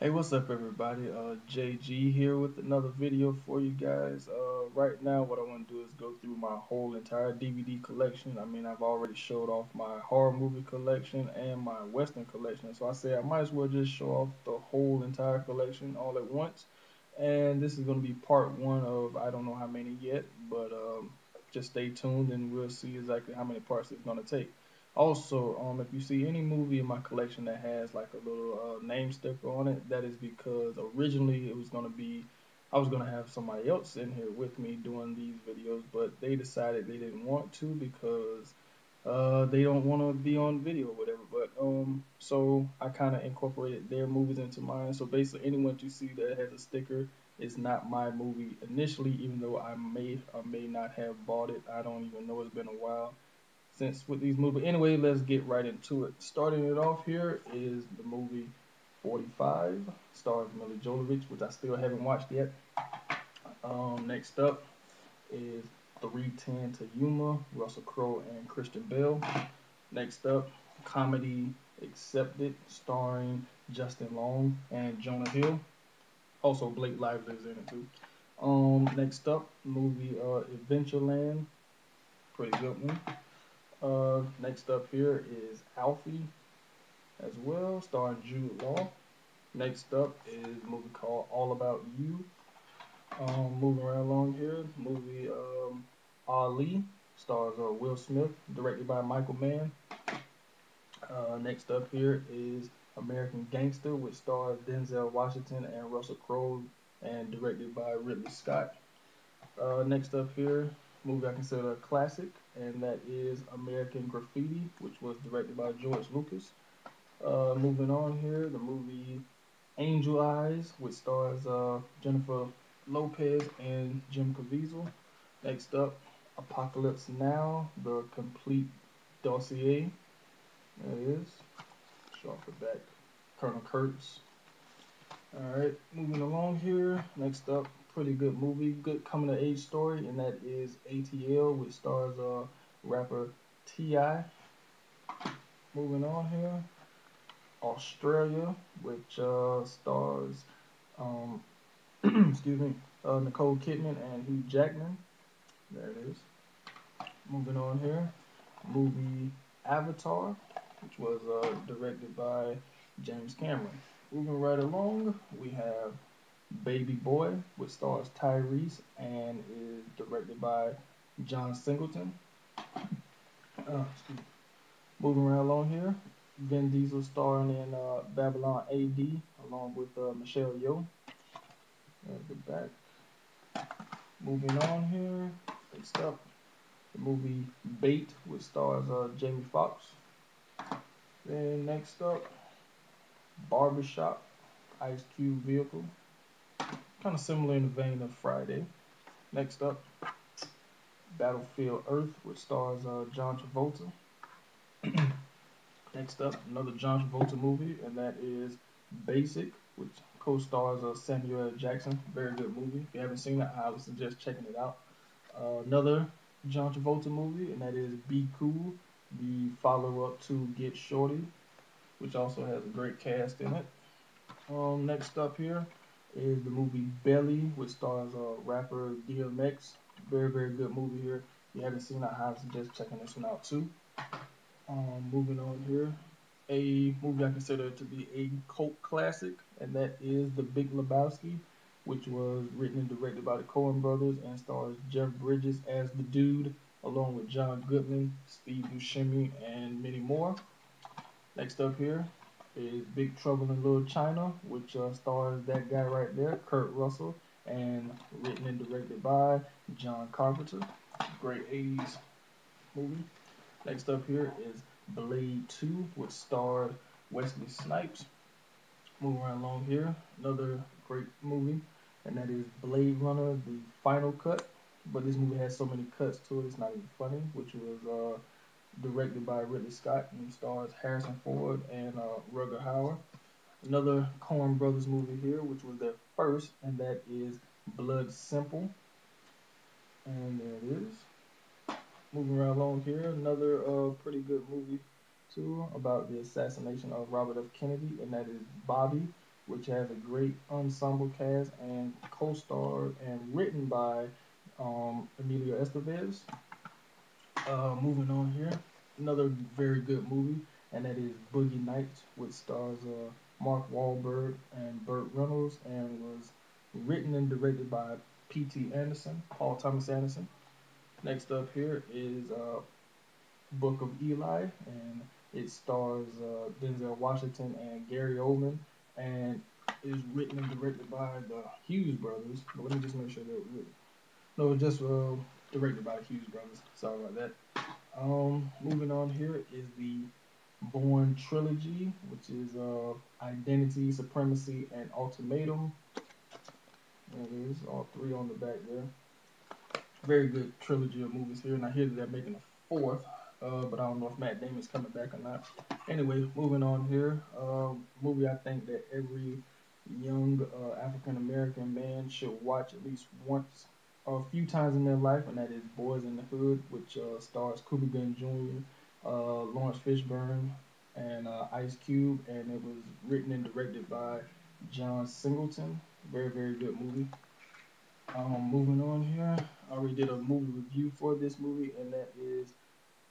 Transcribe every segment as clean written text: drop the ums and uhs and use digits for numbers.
Hey, what's up, everybody? JG here with another video for you guys. Right now, what I want to do is go through my whole entire DVD collection. I mean, I've already showed off my horror movie collection and my Western collection, so I say I might as well just show off the whole entire collection all at once. And this is going to be part one of I don't know how many yet, but just stay tuned and we'll see exactly how many parts it's going to take. Also, if you see any movie in my collection that has like a little name sticker on it, that is because originally it was gonna be, I was gonna have somebody else in here with me doing these videos, but they decided they didn't want to because they don't want to be on video or whatever. But so I kind of incorporated their movies into mine. So basically, anyone you see that has a sticker is not my movie initially, even though I may or may not have bought it. I don't even know. It's been a while since with these movies. But anyway, let's get right into it. Starting it off here is the movie 45, stars Mila Jovovich, which I still haven't watched yet. Next up is 310 to Yuma, Russell Crowe and Christian Bale. Next up, Comedy Accepted, starring Justin Long and Jonah Hill. Also, Blake Lively is in it too. Next up, movie Adventureland, pretty good one. Next up here is Alfie as well, starring Jude Law. Next up is a movie called All About You. Moving right along here, movie Ali, stars Will Smith, directed by Michael Mann. Next up here is American Gangster, which stars Denzel Washington and Russell Crowe, and directed by Ridley Scott. Next up here, movie I consider a classic, and that is American Graffiti, which was directed by George Lucas. Moving on here, the movie Angel Eyes, which stars Jennifer Lopez and Jim Caviezel. Next up, Apocalypse Now, the complete dossier. There it is. Show off the back. Colonel Kurtz. Alright, moving along here. Next up, pretty good movie, good coming of age story, and that is ATL, which stars rapper T.I. Moving on here, Australia, which stars excuse me, Nicole Kidman and Hugh Jackman. There it is. Moving on here, movie Avatar, which was directed by James Cameron. Moving right along, we have Baby Boy, which stars Tyrese and is directed by John Singleton. Moving right along here, Vin Diesel starring in Babylon AD along with Michelle Yeoh. There's the back. Moving on here, next up, the movie Bait, which stars Jamie Foxx. Then next up, Barbershop, Ice Cube vehicle. Kind of similar in the vein of Friday. Next up, Battlefield Earth, which stars John Travolta. Next up, another John Travolta movie, and that is Basic, which co-stars Samuel L. Jackson. Very good movie. If you haven't seen it, I would suggest checking it out. Another John Travolta movie, and that is Be Cool, the follow-up to Get Shorty, which also has a great cast in it. Next up here is the movie Belly, which stars rapper DMX. Very, very good movie here. If you haven't seen it, I highly suggest checking this one out too. Moving on here, a movie I consider to be a cult classic, and that is The Big Lebowski, which was written and directed by the Coen brothers and stars Jeff Bridges as the dude, along with John Goodman, Steve Buscemi, and many more. Next up here is Big Trouble in Little China, which stars that guy right there, Kurt Russell, and written and directed by John Carpenter. Great 80s movie. Next up here is Blade 2, which starred Wesley Snipes. Moving right along here, another great movie, and that is Blade Runner, the final cut. But this movie has so many cuts to it, it's not even funny, which was directed by Ridley Scott and stars Harrison Ford and Rutger Hauer. Another Coen Brothers movie here, which was their first, and that is Blood Simple. And there it is. Moving right along here, another pretty good movie too about the assassination of Robert F. Kennedy, and that is Bobby, which has a great ensemble cast and co-starred and written by Emilio Estevez. Moving on here, another very good movie, and that is Boogie Nights, which stars Mark Wahlberg and Burt Reynolds, and was written and directed by P.T. Anderson, Paul Thomas Anderson. Next up here is Book of Eli, and it stars Denzel Washington and Gary Oldman, and is written and directed by the Hughes brothers. But let me just make sure they're written. No, just directed by the Hughes brothers. Sorry about that. Moving on here is the Bourne trilogy, which is Identity, Supremacy, and Ultimatum. There it is, all three on the back there. Very good trilogy of movies here, and I hear that they're making a fourth, but I don't know if Matt Damon's coming back or not. Anyway, moving on here, movie I think that every young African American man should watch at least once or a few times in their life, and that is Boys in the Hood, which stars Cuba Gooding Jr., Lawrence Fishburne, and Ice Cube, and it was written and directed by John Singleton. Very, very good movie. Moving on here, I already did a movie review for this movie, and that is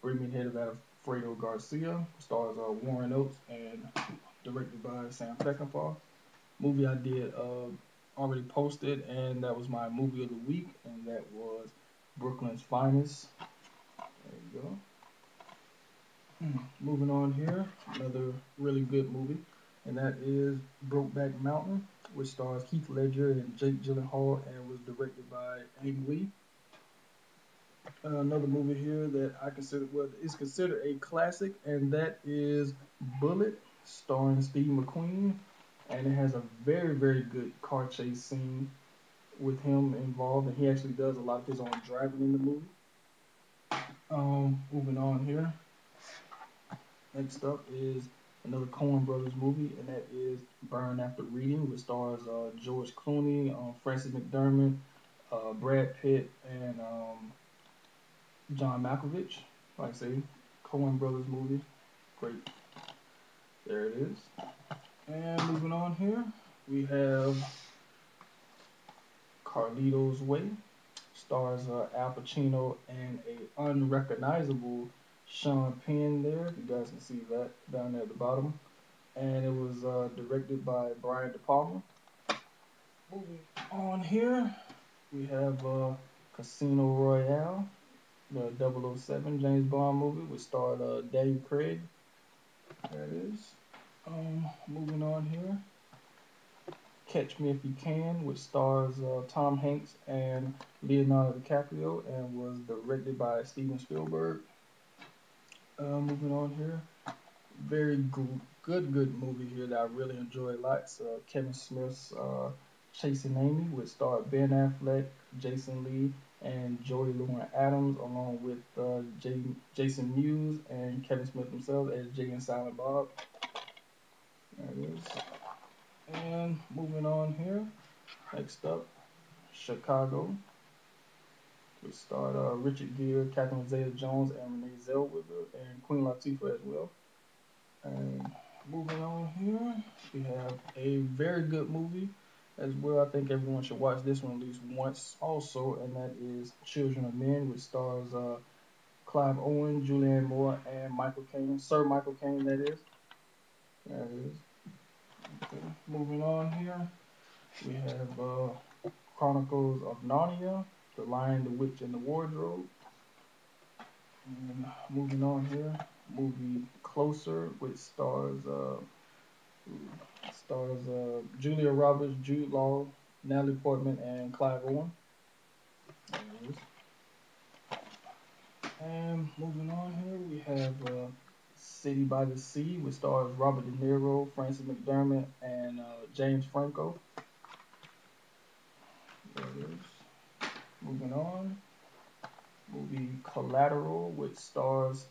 Bring Me the Head of Alfredo Garcia. Stars Warren Oates and directed by Sam Peckinpah. Movie I did already posted, and that was my movie of the week, and that was Brooklyn's Finest. There you go. Moving on here, another really good movie, and that is Brokeback Mountain, which stars Heath Ledger and Jake Gyllenhaal, and was directed by Ang Lee. Another movie here that I consider, well, is considered a classic, and that is Bullet, starring Steve McQueen, and it has a very, very good car chase scene with him involved, and he actually does a lot of his own driving in the movie. Moving on here. Next up is another Coen Brothers movie, and that is Burn After Reading, which stars George Clooney, Frances McDermott, Brad Pitt, and John Malkovich. Like I say, Coen Brothers movie. Great. There it is. And moving on here, we have Carlito's Way. Stars Al Pacino and a unrecognizable Sean Penn there. You guys can see that down there at the bottom. And it was directed by Brian De Palma. Moving on here, we have Casino Royale, the 007 James Bond movie, which starred Daniel Craig. There it is. Moving on here, Catch Me If You Can, which stars Tom Hanks and Leonardo DiCaprio, and was directed by Steven Spielberg. Moving on here, very good movie here that I really enjoyed lots. Kevin Smith's Chasing Amy, which starred Ben Affleck, Jason Lee, and Joey Lauren Adams, along with Jason Mewes and Kevin Smith himself as Jay and Silent Bob. There it is. And moving on here, next up, Chicago, which starred Richard Gere, Catherine Zeta-Jones, and Renee Zellweger, and Queen Latifah as well. And moving on here, we have a very good movie as well. I think everyone should watch this one at least once also, and that is Children of Men, which stars Clive Owen, Julianne Moore, and Michael Caine. Sir Michael Caine, that is. There it is. Okay. Moving on here, we have Chronicles of Narnia, The Lion, the Witch, and the Wardrobe. And moving on here, movie Closer, which stars Julia Roberts, Jude Law, Natalie Portman, and Clive Owen. There it is. And moving on here, we have City by the Sea, which stars Robert De Niro, Frances McDermott, and James Franco. There it is. Moving on, movie Collateral, which stars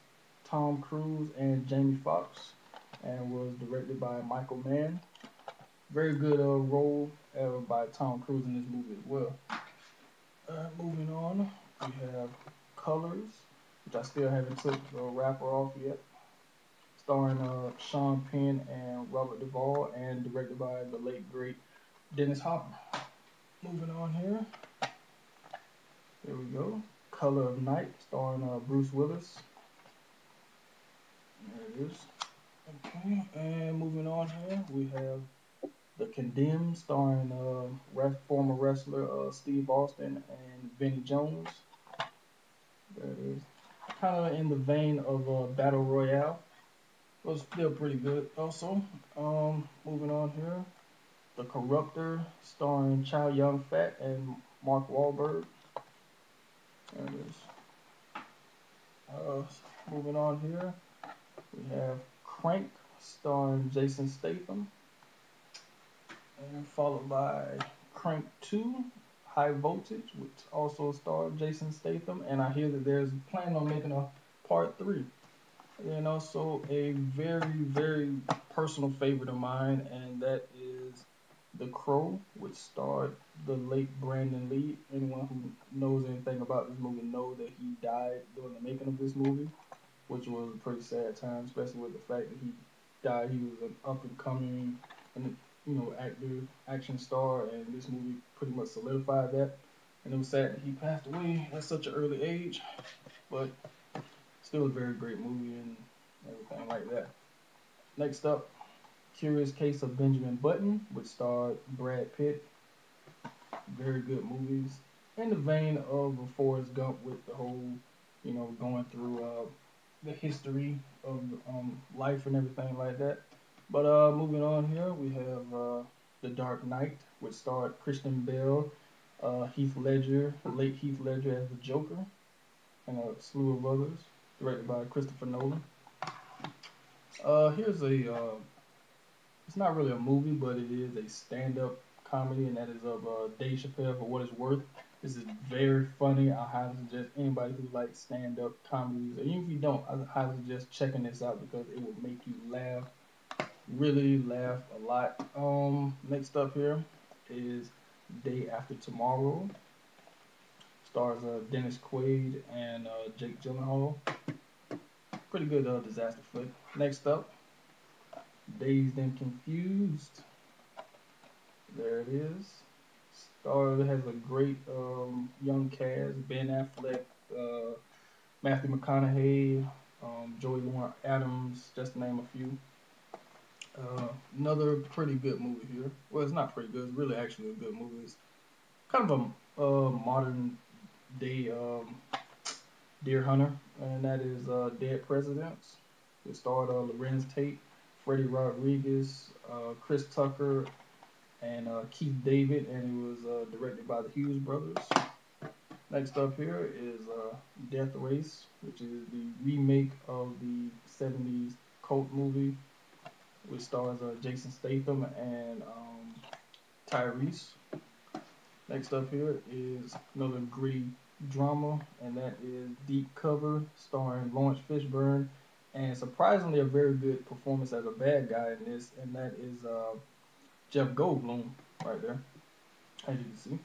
Tom Cruise and Jamie Foxx, and was directed by Michael Mann. Very good role by Tom Cruise in this movie as well. Moving on, we have Colors, which I still haven't took the wrapper off yet. starring Sean Penn and Robert Duvall, and directed by the late great Dennis Hopper. Moving on here. There we go. Color of Night, starring Bruce Willis. There it is. Okay, and moving on here, we have The Condemned, starring former wrestler Steve Austin and Vinnie Jones. There it is. Kind of in the vein of Battle Royale. It was still pretty good. Also, moving on here, The Corruptor, starring Chow Yun-fat and Mark Wahlberg. There it is. Moving on here, we have Crank, starring Jason Statham, and followed by Crank 2, High Voltage, which also stars Jason Statham, and I hear that there's plan on making a part 3. And also a very, very personal favorite of mine, and that is The Crow, which starred the late Brandon Lee. Anyone who knows anything about this movie knows that he died during the making of this movie, which was a pretty sad time, especially with the fact that he died. He was an up and coming, actor, action star, and this movie pretty much solidified that. And it was sad that he passed away at such an early age, but still a very great movie and everything like that. Next up, Curious Case of Benjamin Button, which starred Brad Pitt. Very good movies. In the vein of Forrest Gump with the whole, going through the history of life and everything like that. But moving on here, we have The Dark Knight, which starred Christian Bale, Heath Ledger, the late Heath Ledger as the Joker, and a slew of others, directed by Christopher Nolan. Here's it's not really a movie, but it is a stand-up comedy, and that is of Dave Chappelle, For What It's Worth. This is very funny. I highly suggest anybody who likes stand-up comedies, or even if you don't, I highly suggest checking this out because it will make you laugh, really laugh a lot. Next up here is Day After Tomorrow. Stars Dennis Quaid and Jake Gyllenhaal. Pretty good disaster flick. Next up, Dazed and Confused. There it is. It has a great young cast: Ben Affleck, Matthew McConaughey, Joey Lauren Adams, just to name a few. Another pretty good movie here. Well, it's not pretty good. It's really actually a good movie. It's kind of a modern day Deer Hunter, and that is Dead Presidents. It starred Lorenz Tate, Freddie Rodriguez, Chris Tucker, and Keith David, and it was directed by the Hughes brothers. Next up here is Death Race, which is the remake of the 70s cult movie, which stars Jason Statham and Tyrese. Next up here is another great drama, and that is Deep Cover, starring Lawrence Fishburne, and surprisingly a very good performance as a bad guy in this, and that is Jeff Goldblum right there, as you can see.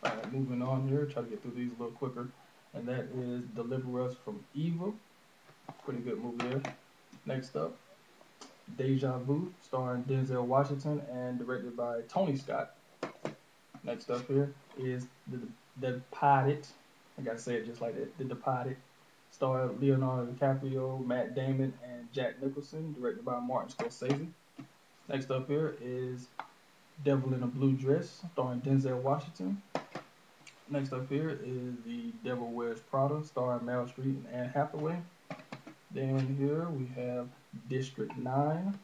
Alright, moving on here, try to get through these a little quicker, and that is Deliver Us from Evil. Pretty good movie there. Next up, Deja Vu, starring Denzel Washington and directed by Tony Scott. Next up here is The Departed. I gotta say it just like that. The Departed, starring Leonardo DiCaprio, Matt Damon, and Jack Nicholson, directed by Martin Scorsese. Next up here is Devil in a Blue Dress, starring Denzel Washington. Next up here is The Devil Wears Prada, starring Meryl Streep and Anne Hathaway. Then here we have District 9.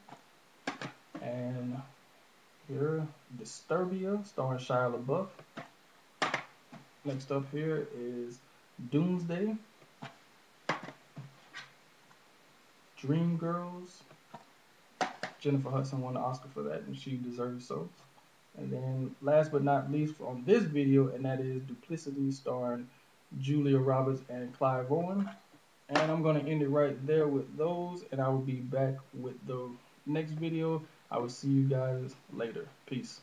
And here, Disturbia, starring Shia LaBeouf. Next up here is Doomsday. Dreamgirls. Jennifer Hudson won the Oscar for that, and she deserves so. And then last but not least on this video, and that is Duplicity, starring Julia Roberts and Clive Owen. And I'm going to end it right there with those, and I will be back with the next video. I will see you guys later. Peace.